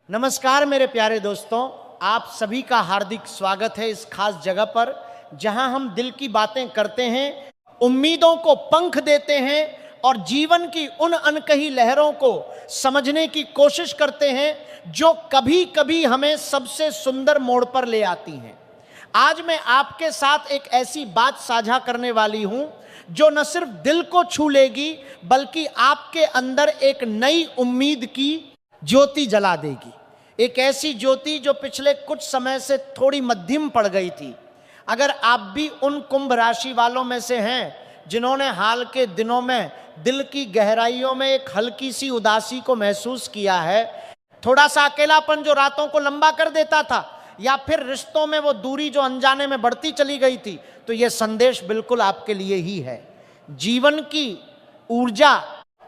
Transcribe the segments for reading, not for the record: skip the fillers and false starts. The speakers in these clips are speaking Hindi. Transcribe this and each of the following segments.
नमस्कार मेरे प्यारे दोस्तों, आप सभी का हार्दिक स्वागत है इस खास जगह पर जहां हम दिल की बातें करते हैं, उम्मीदों को पंख देते हैं और जीवन की उन अनकही लहरों को समझने की कोशिश करते हैं जो कभी कभी हमें सबसे सुंदर मोड़ पर ले आती हैं। आज मैं आपके साथ एक ऐसी बात साझा करने वाली हूं जो न सिर्फ दिल को छू लेगी बल्कि आपके अंदर एक नई उम्मीद की ज्योति जला देगी। एक ऐसी ज्योति जो पिछले कुछ समय से थोड़ी मध्यम पड़ गई थी। अगर आप भी उन कुंभ राशि वालों में से हैं जिन्होंने हाल के दिनों में दिल की गहराइयों में एक हल्की सी उदासी को महसूस किया है, थोड़ा सा अकेलापन जो रातों को लंबा कर देता था, या फिर रिश्तों में वो दूरी जो अनजाने में बढ़ती चली गई थी, तो ये संदेश बिल्कुल आपके लिए ही है। जीवन की ऊर्जा,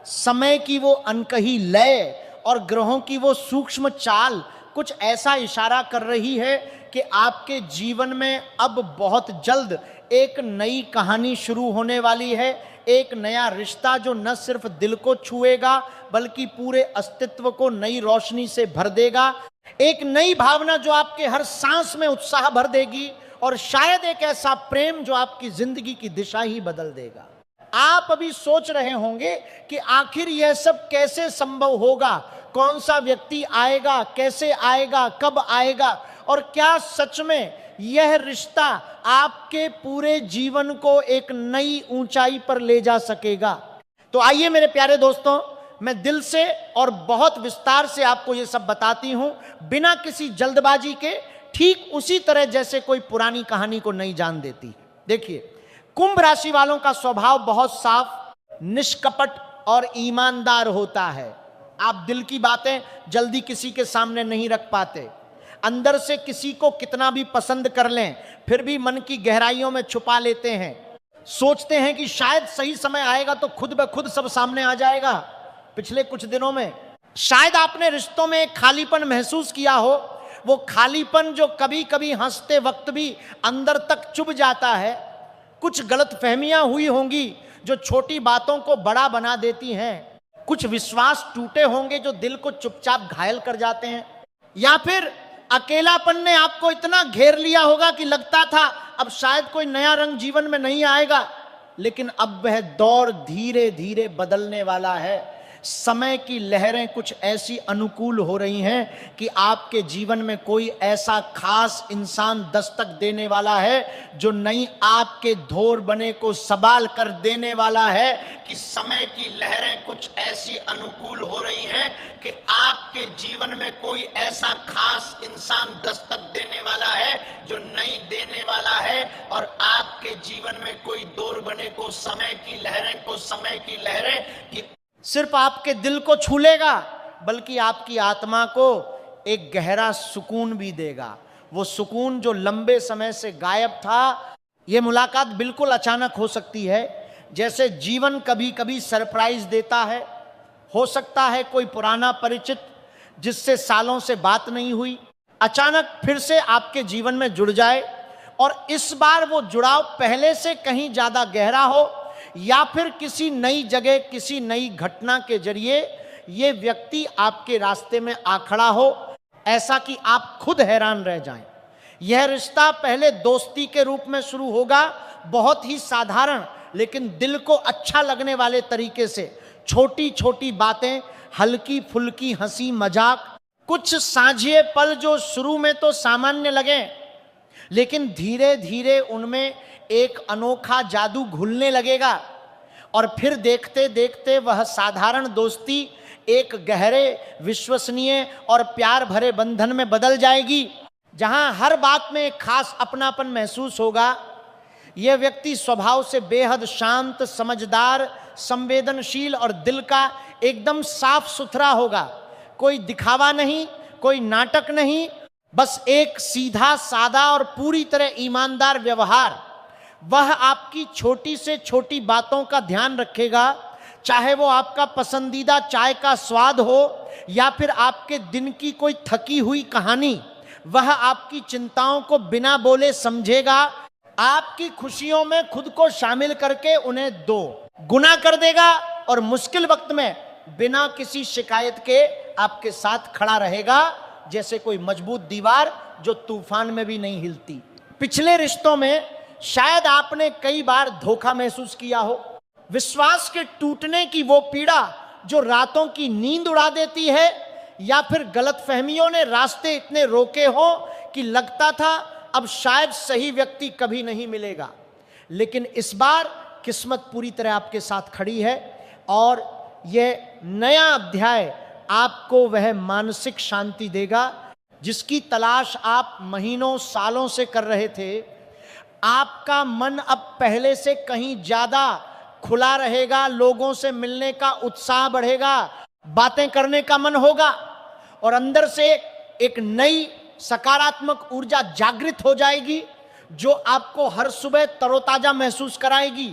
समय की वो अनकही लय और ग्रहों की वो सूक्ष्म चाल कुछ ऐसा इशारा कर रही है कि आपके जीवन में अब बहुत जल्द एक नई कहानी शुरू होने वाली है। एक नया रिश्ता जो न सिर्फ दिल को छुएगा बल्कि पूरे अस्तित्व को नई रोशनी से भर देगा। एक नई भावना जो आपके हर सांस में उत्साह भर देगी और शायद एक ऐसा प्रेम जो आपकी जिंदगी की दिशा ही बदल देगा। आप अभी सोच रहे होंगे कि आखिर यह सब कैसे संभव होगा, कौन सा व्यक्ति आएगा, कैसे आएगा, कब आएगा, और क्या सच में यह रिश्ता आपके पूरे जीवन को एक नई ऊंचाई पर ले जा सकेगा। तो आइए मेरे प्यारे दोस्तों, मैं दिल से और बहुत विस्तार से आपको यह सब बताती हूं, बिना किसी जल्दबाजी के, ठीक उसी तरह जैसे कोई पुरानी कहानी को नहीं जान देती। देखिए, कुंभ राशि वालों का स्वभाव बहुत साफ, निष्कपट और ईमानदार होता है। आप दिल की बातें जल्दी किसी के सामने नहीं रख पाते। अंदर से किसी को कितना भी पसंद कर लें फिर भी मन की गहराइयों में छुपा लेते हैं। सोचते हैं कि शायद सही समय आएगा तो खुद ब खुद सब सामने आ जाएगा। पिछले कुछ दिनों में शायद आपने रिश्तों में एक खालीपन महसूस किया हो। वो खालीपन जो कभी कभी हंसते वक्त भी अंदर तक चुभ जाता है। कुछ गलतफहमियां हुई होंगी जो छोटी बातों को बड़ा बना देती हैं। कुछ विश्वास टूटे होंगे जो दिल को चुपचाप घायल कर जाते हैं। या फिर अकेलापन ने आपको इतना घेर लिया होगा कि लगता था अब शायद कोई नया रंग जीवन में नहीं आएगा, लेकिन अब वह दौर धीरे धीरे बदलने वाला है। समय की लहरें कुछ ऐसी अनुकूल हो रही हैं कि आपके जीवन में कोई ऐसा खास इंसान दस्तक देने वाला है जो नई आपके धोर बने को सवाल कर देने वाला है। कि समय की लहरें कुछ ऐसी अनुकूल हो रही हैं कि आपके जीवन में कोई ऐसा खास इंसान दस्तक देने वाला है जो नई देने वाला है, और आपके जीवन में कोई दौर बने को समय की लहरें की सिर्फ आपके दिल को छू लेगा बल्कि आपकी आत्मा को एक गहरा सुकून भी देगा। वो सुकून जो लंबे समय से गायब था। ये मुलाकात बिल्कुल अचानक हो सकती है, जैसे जीवन कभी कभी सरप्राइज देता है। हो सकता है कोई पुराना परिचित जिससे सालों से बात नहीं हुई अचानक फिर से आपके जीवन में जुड़ जाए, और इस बार वो जुड़ाव पहले से कहीं ज्यादा गहरा हो, या फिर किसी नई जगह, किसी नई घटना के जरिए ये व्यक्ति आपके रास्ते में आ खड़ा हो, ऐसा कि आप खुद हैरान रह जाएं। यह रिश्ता पहले दोस्ती के रूप में शुरू होगा, बहुत ही साधारण लेकिन दिल को अच्छा लगने वाले तरीके से। छोटी छोटी बातें, हल्की फुल्की हंसी मजाक, कुछ साझे पल जो शुरू में तो सामान्य लगे, लेकिन धीरे धीरे उनमें एक अनोखा जादू घुलने लगेगा, और फिर देखते देखते वह साधारण दोस्ती एक गहरे, विश्वसनीय और प्यार भरे बंधन में बदल जाएगी, जहां हर बात में एक खास अपनापन महसूस होगा। यह व्यक्ति स्वभाव से बेहद शांत, समझदार, संवेदनशील और दिल का एकदम साफ सुथरा होगा। कोई दिखावा नहीं, कोई नाटक नहीं, बस एक सीधा सादा और पूरी तरह ईमानदार व्यवहार। वह आपकी छोटी से छोटी बातों का ध्यान रखेगा, चाहे वो आपका पसंदीदा चाय का स्वाद हो या फिर आपके दिन की कोई थकी हुई कहानी। वह आपकी चिंताओं को बिना बोले समझेगा, आपकी खुशियों में खुद को शामिल करके उन्हें दो गुना कर देगा, और मुश्किल वक्त में बिना किसी शिकायत के आपके साथ खड़ा रहेगा। जैसे कोई मजबूत दीवार जो तूफान में भी नहीं हिलती। पिछले रिश्तों में शायद आपने कई बार धोखा महसूस किया हो, विश्वास के टूटने की वो पीड़ा जो रातों की नींद उड़ा देती है, या फिर गलतफहमियों ने रास्ते इतने रोके हो कि लगता था अब शायद सही व्यक्ति कभी नहीं मिलेगा। लेकिन इस बार किस्मत पूरी तरह आपके साथ खड़ी है और यह नया अध्याय आपको वह मानसिक शांति देगा जिसकी तलाश आप महीनों सालों से कर रहे थे। आपका मन अब पहले से कहीं ज्यादा खुला रहेगा, लोगों से मिलने का उत्साह बढ़ेगा, बातें करने का मन होगा और अंदर से एक नई सकारात्मक ऊर्जा जागृत हो जाएगी जो आपको हर सुबह तरोताजा महसूस कराएगी।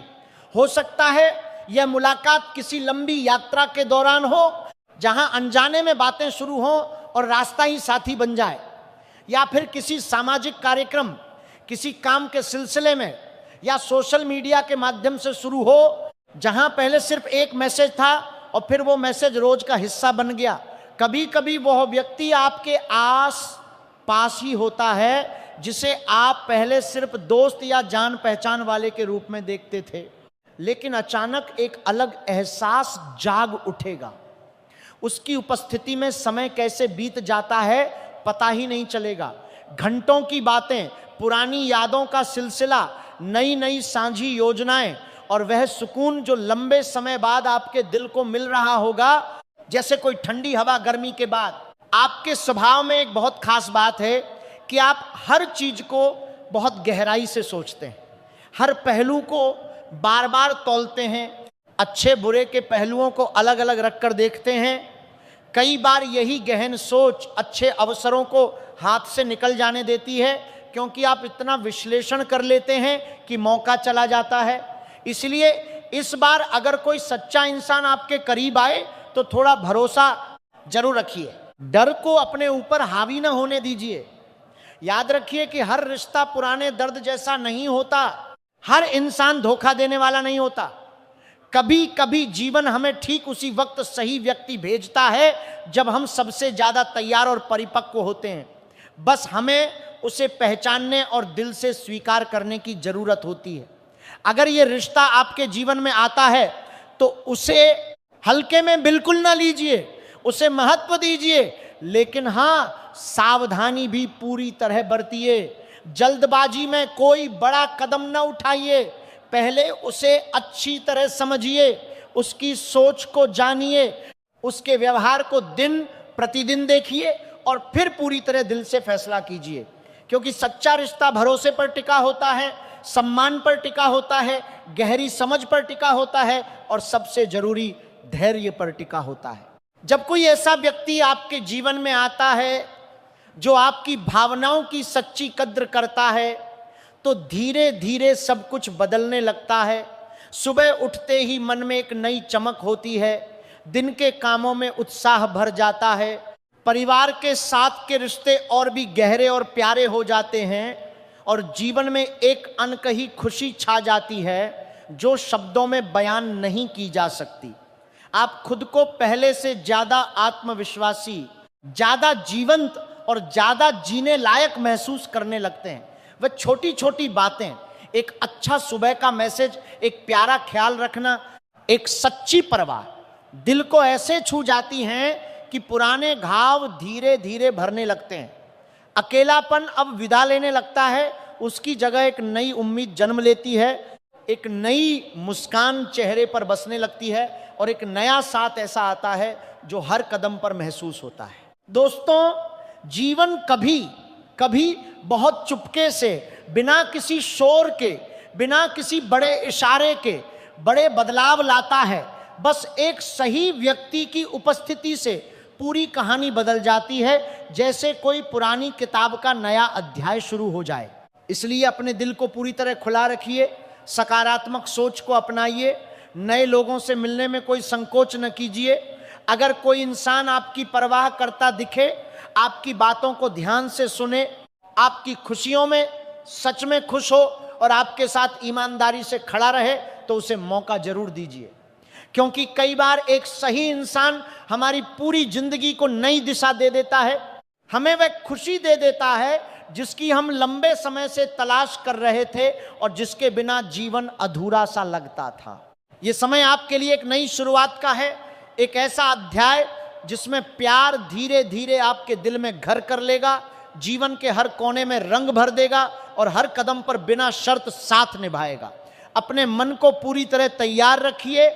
हो सकता है यह मुलाकात किसी लंबी यात्रा के दौरान हो जहां अनजाने में बातें शुरू हों और रास्ता ही साथी बन जाए, या फिर किसी सामाजिक कार्यक्रम, किसी काम के सिलसिले में या सोशल मीडिया के माध्यम से शुरू हो जहां पहले सिर्फ एक मैसेज था और फिर वो मैसेज रोज का हिस्सा बन गया। कभी कभी वह व्यक्ति आपके आस पास ही होता है जिसे आप पहले सिर्फ दोस्त या जान पहचान वाले के रूप में देखते थे, लेकिन अचानक एक अलग एहसास जाग उठेगा। उसकी उपस्थिति में समय कैसे बीत जाता है पता ही नहीं चलेगा। घंटों की बातें, पुरानी यादों का सिलसिला, नई नई साझी योजनाएं और वह सुकून जो लंबे समय बाद आपके दिल को मिल रहा होगा, जैसे कोई ठंडी हवा गर्मी के बाद। आपके स्वभाव में एक बहुत खास बात है कि आप हर चीज को बहुत गहराई से सोचते हैं, हर पहलू को बार बार तौलते हैं, अच्छे बुरे के पहलुओं को अलग अलग रखकर देखते हैं। कई बार यही गहन सोच अच्छे अवसरों को हाथ से निकल जाने देती है, क्योंकि आप इतना विश्लेषण कर लेते हैं कि मौका चला जाता है। इसलिए इस बार अगर कोई सच्चा इंसान आपके करीब आए तो थोड़ा भरोसा जरूर रखिए, डर को अपने ऊपर हावी ना होने दीजिए। याद रखिए कि हर रिश्ता पुराने दर्द जैसा नहीं होता, हर इंसान धोखा देने वाला नहीं होता। कभी कभी जीवन हमें ठीक उसी वक्त सही व्यक्ति भेजता है जब हम सबसे ज्यादा तैयार और परिपक्व होते हैं। बस हमें उसे पहचानने और दिल से स्वीकार करने की जरूरत होती है। अगर यह रिश्ता आपके जीवन में आता है तो उसे हल्के में बिल्कुल ना लीजिए, उसे महत्व दीजिए, लेकिन हाँ, सावधानी भी पूरी तरह बरतिए। जल्दबाजी में कोई बड़ा कदम न उठाइए, पहले उसे अच्छी तरह समझिए, उसकी सोच को जानिए, उसके व्यवहार को दिन प्रतिदिन देखिए और फिर पूरी तरह दिल से फैसला कीजिए। क्योंकि सच्चा रिश्ता भरोसे पर टिका होता है, सम्मान पर टिका होता है, गहरी समझ पर टिका होता है और सबसे जरूरी धैर्य पर टिका होता है। जब कोई ऐसा व्यक्ति आपके जीवन में आता है जो आपकी भावनाओं की सच्ची कद्र करता है तो धीरे धीरे सब कुछ बदलने लगता है। सुबह उठते ही मन में एक नई चमक होती है, दिन के कामों में उत्साह भर जाता है, परिवार के साथ के रिश्ते और भी गहरे और प्यारे हो जाते हैं और जीवन में एक अनकही खुशी छा जाती है जो शब्दों में बयान नहीं की जा सकती। आप खुद को पहले से ज्यादा आत्मविश्वासी, ज्यादा जीवंत और ज्यादा जीने लायक महसूस करने लगते हैं। वह छोटी छोटी बातें, एक अच्छा सुबह का मैसेज, एक प्यारा ख्याल रखना, एक सच्ची परवाह दिल को ऐसे छू जाती हैं कि पुराने घाव धीरे धीरे भरने लगते हैं। अकेलापन अब विदा लेने लगता है, उसकी जगह एक नई उम्मीद जन्म लेती है, एक नई मुस्कान चेहरे पर बसने लगती है और एक नया साथ ऐसा आता है जो हर कदम पर महसूस होता है। दोस्तों, जीवन कभी कभी बहुत चुपके से, बिना किसी शोर के, बिना किसी बड़े इशारे के बड़े बदलाव लाता है। बस एक सही व्यक्ति की उपस्थिति से पूरी कहानी बदल जाती है, जैसे कोई पुरानी किताब का नया अध्याय शुरू हो जाए। इसलिए अपने दिल को पूरी तरह खुला रखिए, सकारात्मक सोच को अपनाइए, नए लोगों से मिलने में कोई संकोच न कीजिए। अगर कोई इंसान आपकी परवाह करता दिखे, आपकी बातों को ध्यान से सुने, आपकी खुशियों में सच में खुश हो और आपके साथ ईमानदारी से खड़ा रहे, तो उसे मौका जरूर दीजिए। क्योंकि कई बार एक सही इंसान हमारी पूरी जिंदगी को नई दिशा दे देता है। हमें वह खुशी दे देता है जिसकी हम लंबे समय से तलाश कर रहे थे और जिसके बिना जीवन अधूरा सा लगता था। यह समय आपके लिए एक नई शुरुआत का है, एक ऐसा अध्याय जिसमें प्यार धीरे धीरे आपके दिल में घर कर लेगा, जीवन के हर कोने में रंग भर देगा और हर कदम पर बिना शर्त साथ निभाएगा। अपने मन को पूरी तरह तैयार रखिए,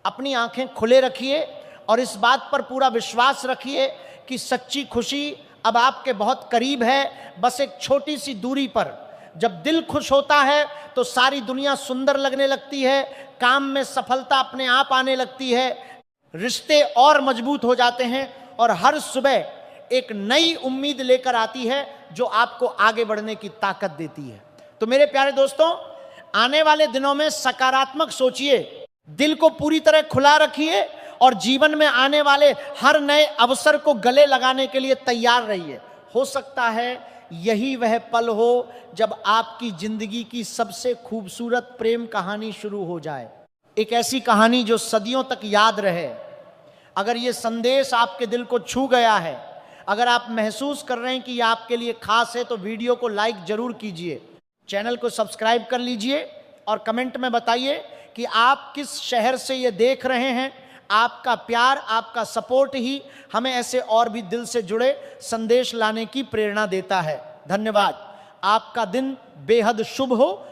अपनी आंखें खुले रखिए और इस बात पर पूरा विश्वास रखिए कि सच्ची खुशी अब आपके बहुत करीब है, बस एक छोटी सी दूरी पर। जब दिल खुश होता है तो सारी दुनिया सुंदर लगने लगती है, काम में सफलता अपने आप आने लगती है, रिश्ते और मजबूत हो जाते हैं और हर सुबह एक नई उम्मीद लेकर आती है जो आपको आगे बढ़ने की ताकत देती है। तो मेरे प्यारे दोस्तों, आने वाले दिनों में सकारात्मक सोचिए, दिल को पूरी तरह खुला रखिए और जीवन में आने वाले हर नए अवसर को गले लगाने के लिए तैयार रहिए। हो सकता है यही वह पल हो जब आपकी जिंदगी की सबसे खूबसूरत प्रेम कहानी शुरू हो जाए, एक ऐसी कहानी जो सदियों तक याद रहे। अगर ये संदेश आपके दिल को छू गया है, अगर आप महसूस कर रहे हैं कि यह आपके लिए खास है, तो वीडियो को लाइक जरूर कीजिए, चैनल को सब्सक्राइब कर लीजिए और कमेंट में बताइए कि आप किस शहर से ये देख रहे हैं। आपका प्यार, आपका सपोर्ट ही हमें ऐसे और भी दिल से जुड़े संदेश लाने की प्रेरणा देता है। धन्यवाद। आपका दिन बेहद शुभ हो।